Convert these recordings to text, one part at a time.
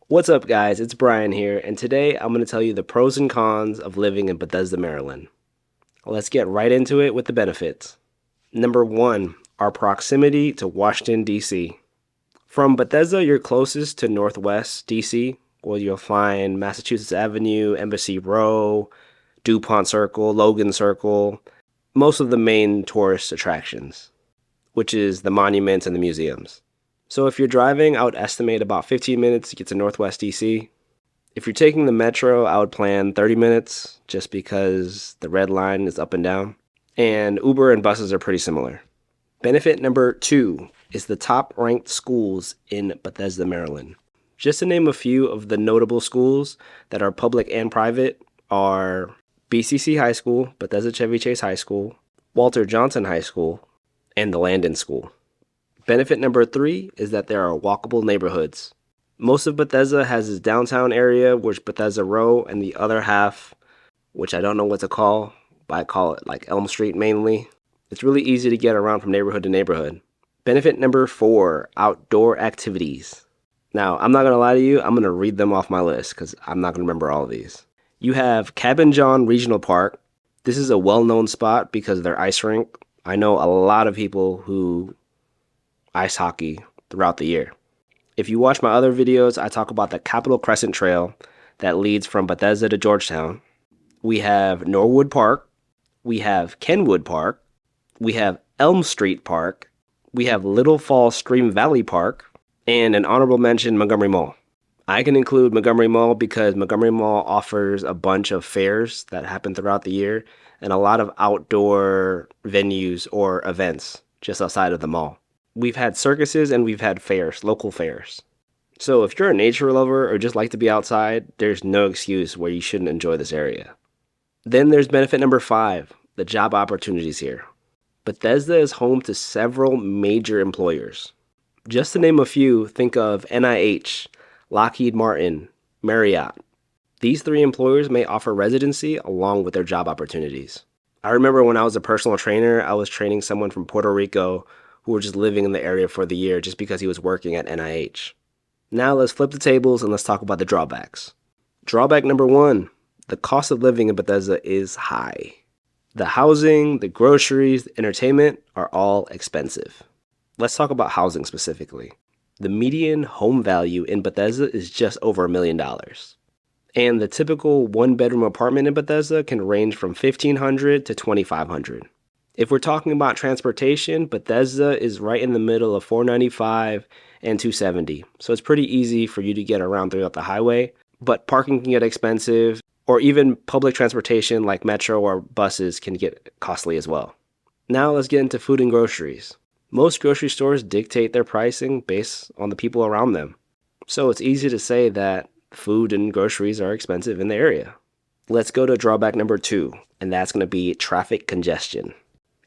What's up, guys? It's Brian here, and today I'm going to tell you the pros and cons of living in Bethesda, Maryland. Let's get right into it with the benefits. Number one, our proximity to Washington, D.C. From Bethesda, you're closest to Northwest D.C., where you'll find Massachusetts Avenue, Embassy Row, DuPont Circle, Logan Circle, most of the main tourist attractions, which is the monuments and the museums. So if you're driving, I would estimate about 15 minutes to get to Northwest DC. If you're taking the metro, I would plan 30 minutes just because the red line is up and down. And Uber and buses are pretty similar. Benefit number two is the top ranked schools in Bethesda, Maryland. Just to name a few of the notable schools that are public and private are BCC High School, Bethesda Chevy Chase High School, Walter Johnson High School, and the Landon School. Benefit number three is that there are walkable neighborhoods. Most of Bethesda has this downtown area, which Bethesda Row, and the other half, which I don't know what to call, but I call it like Elm Street mainly. It's really easy to get around from neighborhood to neighborhood. Benefit number four, outdoor activities. Now, I'm not going to lie to you, I'm going to read them off my list because I'm not going to remember all of these. You have Cabin John Regional Park. This is a well-known spot because of their ice rink. I know a lot of people who ice hockey throughout the year. If you watch my other videos, I talk about the Capitol Crescent Trail that leads from Bethesda to Georgetown. We have Norwood Park. We have Kenwood Park. We have Elm Street Park. We have Little Falls Stream Valley Park. And an honorable mention, Montgomery Mall. I can include Montgomery Mall because Montgomery Mall offers a bunch of fairs that happen throughout the year and a lot of outdoor venues or events just outside of the mall. We've had circuses and we've had fairs, local fairs. So if you're a nature lover or just like to be outside, there's no excuse where you shouldn't enjoy this area. Then there's benefit number five, the job opportunities here. Bethesda is home to several major employers. Just to name a few, think of NIH, Lockheed Martin, Marriott. These three employers may offer residency along with their job opportunities. I remember when I was a personal trainer, I was training someone from Puerto Rico who were just living in the area for the year just because he was working at NIH. Now let's flip the tables and let's talk about the drawbacks. Drawback number one, the cost of living in Bethesda is high. The housing, the groceries, the entertainment are all expensive. Let's talk about housing specifically. The median home value in Bethesda is just over $1 million. And the typical one-bedroom apartment in Bethesda can range from $1,500 to $2,500. If we're talking about transportation, Bethesda is right in the middle of 495 and 270. So it's pretty easy for you to get around throughout the highway, but parking can get expensive, or even public transportation like metro or buses can get costly as well. Now let's get into food and groceries. Most grocery stores dictate their pricing based on the people around them. So it's easy to say that food and groceries are expensive in the area. Let's go to drawback number two, and that's going to be traffic congestion.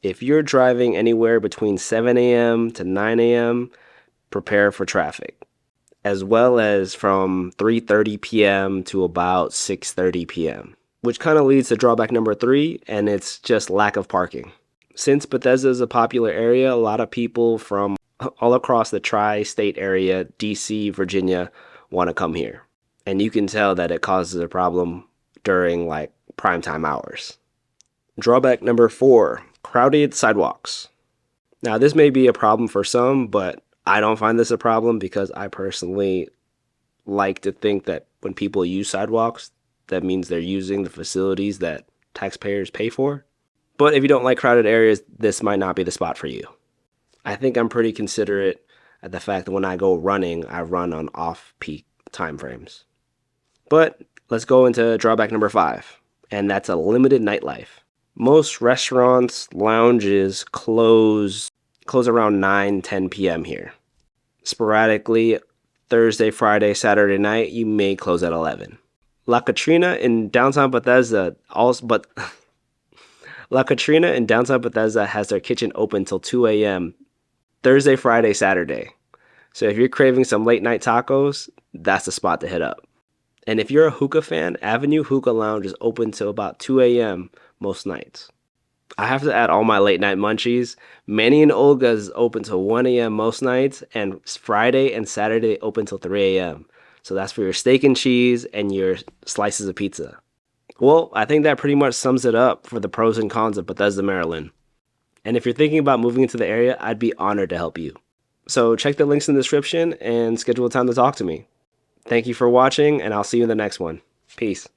If you're driving anywhere between 7 a.m. to 9 a.m., prepare for traffic, as well as from 3:30 p.m. to about 6:30 p.m., which kind of leads to drawback number three, and it's just lack of parking. Since Bethesda is a popular area, a lot of people from all across the tri-state area, DC, Virginia, want to come here. And you can tell that it causes a problem during like primetime hours. Drawback number four, crowded sidewalks. Now, this may be a problem for some, but I don't find this a problem because I personally like to think that when people use sidewalks, that means they're using the facilities that taxpayers pay for. But if you don't like crowded areas, this might not be the spot for you. I think I'm pretty considerate at the fact that when I go running, I run on off-peak time frames. But let's go into drawback number five, and that's a limited nightlife. Most restaurants, lounges close around 9-10 p.m. here. Sporadically, Thursday, Friday, Saturday night, you may close at 11. La Katrina in downtown Bethesda has their kitchen open till 2 a.m. Thursday, Friday, Saturday. So if you're craving some late night tacos, that's the spot to hit up. And if you're a hookah fan, Avenue Hookah Lounge is open till about 2 a.m. most nights. I have to add all my late night munchies. Manny and Olga's open till 1 a.m. most nights, and Friday and Saturday open till 3 a.m. So that's for your steak and cheese and your slices of pizza. Well, I think that pretty much sums it up for the pros and cons of Bethesda, Maryland. And if you're thinking about moving into the area, I'd be honored to help you. So check the links in the description and schedule a time to talk to me. Thank you for watching, and I'll see you in the next one. Peace.